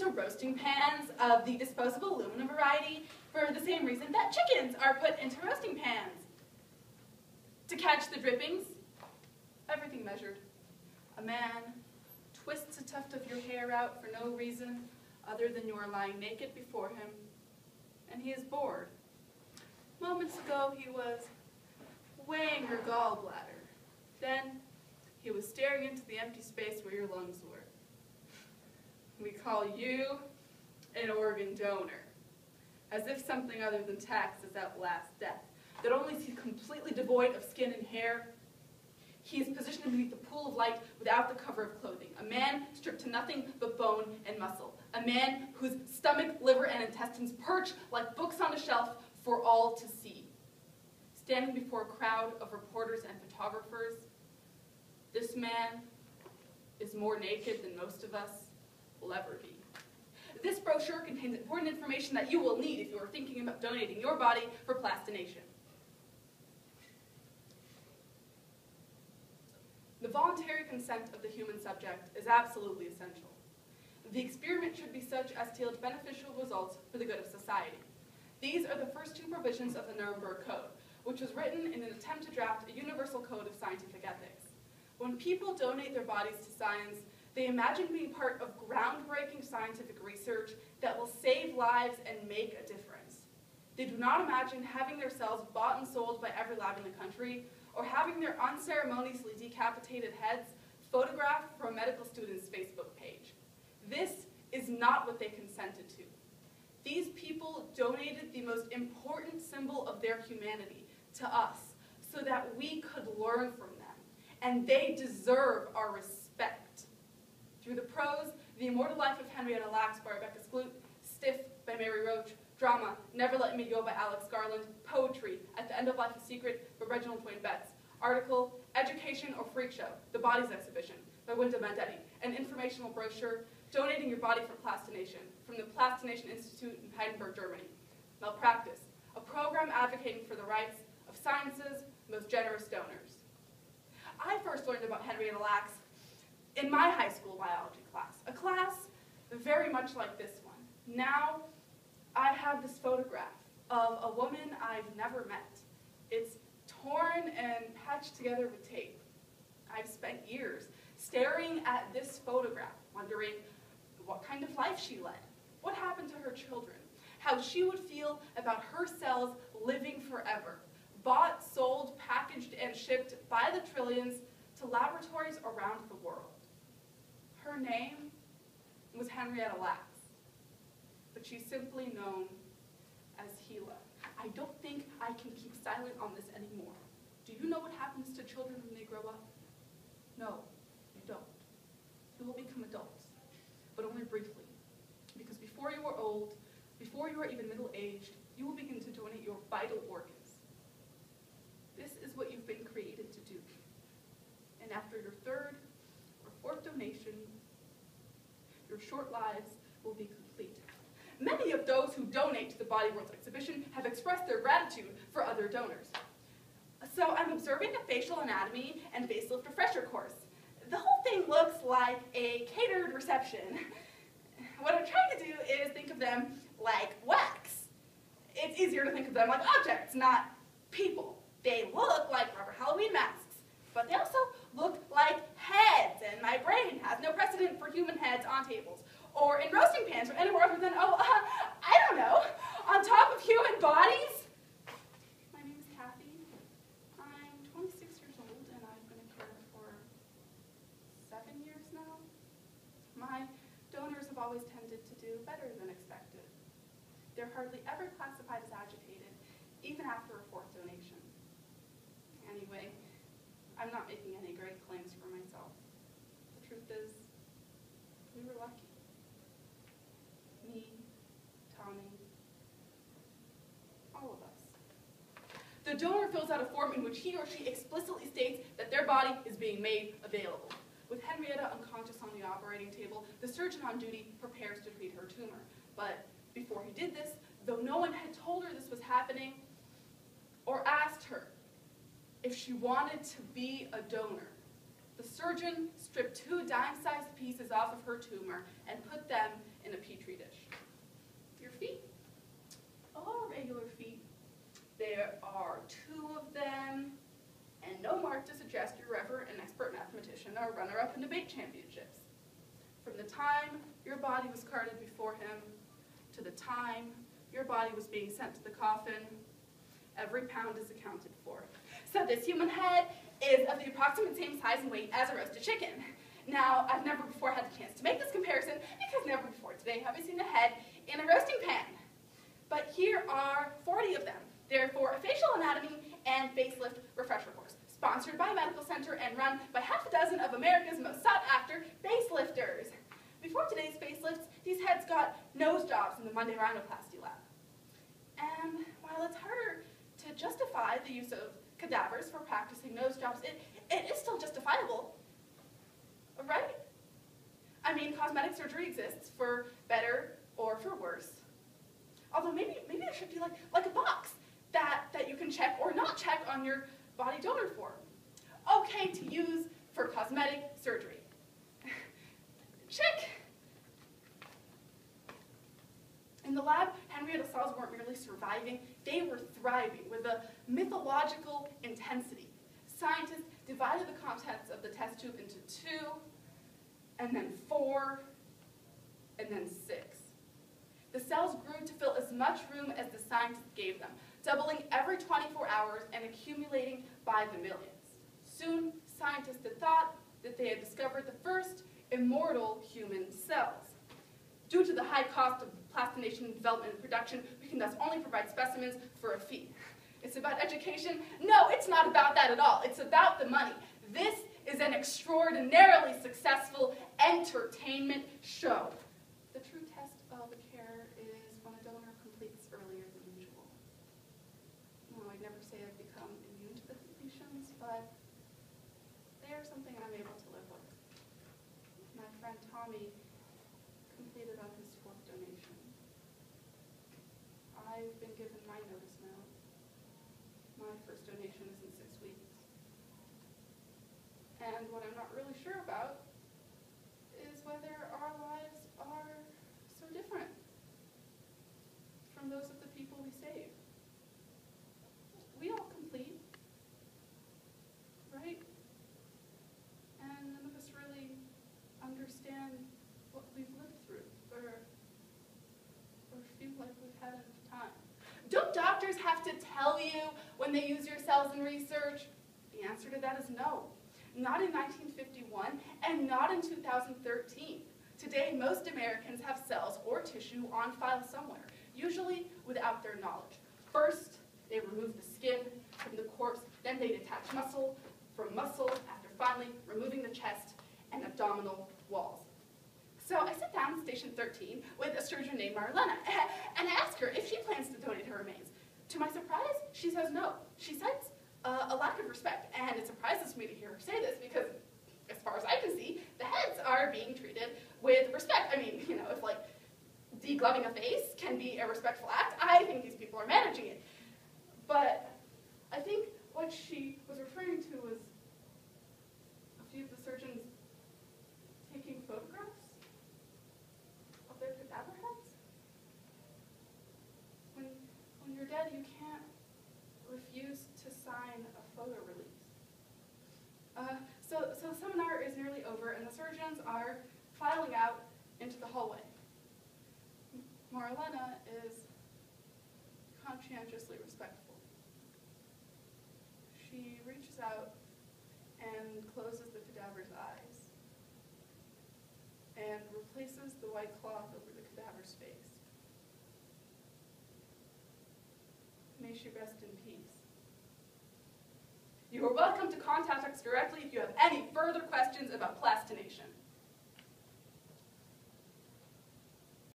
into roasting pans of the disposable aluminum variety for the same reason that chickens are put into roasting pans. To catch the drippings, everything measured. A man twists a tuft of your hair out for no reason other than you are lying naked before him, and he is bored. Moments ago he was weighing your gallbladder. Then he was staring into the empty space where your lungs were. We call you an organ donor, as if something other than taxes outlasts death, that only sees completely devoid of skin and hair. He is positioned beneath the pool of light without the cover of clothing, a man stripped to nothing but bone and muscle, a man whose stomach, liver, and intestines perch like books on a shelf for all to see. Standing before a crowd of reporters and photographers, this man is more naked than most of us will ever be. This brochure contains important information that you will need if you are thinking about donating your body for plastination. The voluntary consent of the human subject is absolutely essential. The experiment should be such as to yield beneficial results for the good of society. These are the first two provisions of the Nuremberg Code, which was written in an attempt to draft a universal code of scientific ethics. When people donate their bodies to science, they imagine being part of groundbreaking scientific research that will save lives and make a difference. They do not imagine having their cells bought and sold by every lab in the country, or having their unceremoniously decapitated heads photographed for a medical student's Facebook page. This is not what they consented to. These people donated the most important symbol of their humanity to us so that we could learn from them, and they deserve our respect. Through the prose, The Immortal Life of Henrietta Lacks by Rebecca Skloot, Stiff by Mary Roach, drama, Never Let Me Go by Alex Garland, poetry, At the End of Life a Secret by Reginald Wayne Betts, article, Education or Freak Show, The Bodies Exhibition by Wynda Mandetti, an informational brochure, Donating Your Body for Plastination from the Plastination Institute in Heidelberg, Germany, Malpractice, a program advocating for the rights of science's most generous donors. I first learned about Henrietta Lacks in my high school biology class, a class very much like this one. Now, I have this photograph of a woman I've never met. It's torn and patched together with tape. I've spent years staring at this photograph, wondering what kind of life she led, what happened to her children, how she would feel about her cells living forever, bought, sold, packaged, and shipped by the trillions to laboratories around the world. Her name was Henrietta Lacks, but she's simply known as Gila. I don't think I can keep silent on this anymore. Do you know what happens to children when they grow up? No, you don't. You will become adults, but only briefly. Because before you are old, before you are even middle-aged, you will begin to donate your vital organs. This is what you've been created to do. And after your third or fourth donation, your short lives will be complete. Many of those who donate to the Body Worlds exhibition have expressed their gratitude for other donors. So I'm observing a facial anatomy and facelift refresher course. The whole thing looks like a catered reception. What I'm trying to do is think of them like wax. It's easier to think of them like objects, not people. They look like rubber Halloween masks, but they also look like heads, and my brain has no precedent for human heads on tables, or in roasting pans, or anywhere other than, I don't know, on top of human bodies. My name is Kathy. I'm 26 years old, and I've been a carer for 7 years now. My donors have always tended to do better than expected. They're hardly ever classified as agitated, even after a fourth donation. Anyway, I'm not making any great claims for myself. The truth is, we were lucky. Me, Tommy, all of us. The donor fills out a form in which he or she explicitly states that their body is being made available. With Henrietta unconscious on the operating table, the surgeon on duty prepares to treat her tumor. But before he did this, though no one had told her this was happening, or asked her if she wanted to be a donor, the surgeon stripped 2 dime-sized pieces off of her tumor and put them in a petri your body was carted before him, to the time your body was being sent to the coffin, every pound is accounted for. So this human head is of the approximate same size and weight as a roasted chicken. Now, I've never before had the chance to make this comparison because never before today have I seen a head in a roasting pan. But here are 40 of them. They're for a facial anatomy and facelift refresher course, sponsored by a medical center and run by half a dozen of America's most sought-after facelifters. Before today's facelifts, these heads got nose jobs in the Monday rhinoplasty lab. And while it's harder to justify the use of cadavers for practicing nose jobs, it is still justifiable, right? I mean, cosmetic surgery exists for better or for worse. Although maybe there should be like a box that you can check or not check on your body donor form. Okay to use for cosmetic surgery. Check. In the lab, Henrietta cells weren't merely surviving, they were thriving with a mythological intensity. Scientists divided the contents of the test tube into 2, and then 4, and then 6. The cells grew to fill as much room as the scientists gave them, doubling every 24 hours and accumulating by the millions. Soon, scientists had thought that they had discovered the first immortal human cells. Due to the high cost of plastination development and production, we can thus only provide specimens for a fee. It's about education? No, it's not about that at all. It's about the money. This is an extraordinarily successful entertainment show. The true test of care is when a donor completes earlier than usual. No, I'd never say I've become immune to the completions, but they are something I'm able to live with. My friend Tommy completed on his 4th donation. I've been given my notice now. My first donation is in 6 weeks. And what I'm not really sure about is whether our lives are so different from those of the people we save. We all complete, right? And none of us really understand what we've lived through or feel like we've had enough time. Don't doctors have to tell you when they use your cells in research? The answer to that is no. Not in 1951 and not in 2013. Today, most Americans have cells or tissue on file somewhere, usually without their knowledge. First, they remove the skin from the corpse, then they detach muscle from muscle after finally removing the chest and abdominal walls. So I sit down at station 13 with a surgeon named Rona, and I ask her if she plans to donate her remains. To my surprise, she says no. She cites a lack of respect, and it surprises me to hear her say this because, as far as I can see, the heads are being treated with respect. I mean, you know, if like degloving a face can be a respectful act, I think these people are managing it. But I think what she was referring to was a few of the surgeons taking photographs of their cadaver heads. When you're dead, you can't refuse to sign a photo release. So the seminar is nearly over, and the surgeons are filing out into the hallway. Marlena is conscientiously respectful. She reaches out and closes the cadaver's eyes and replaces the white cloth over the cadaver's face. May she rest in peace. You are welcome to contact us directly if you have any further questions about plastination.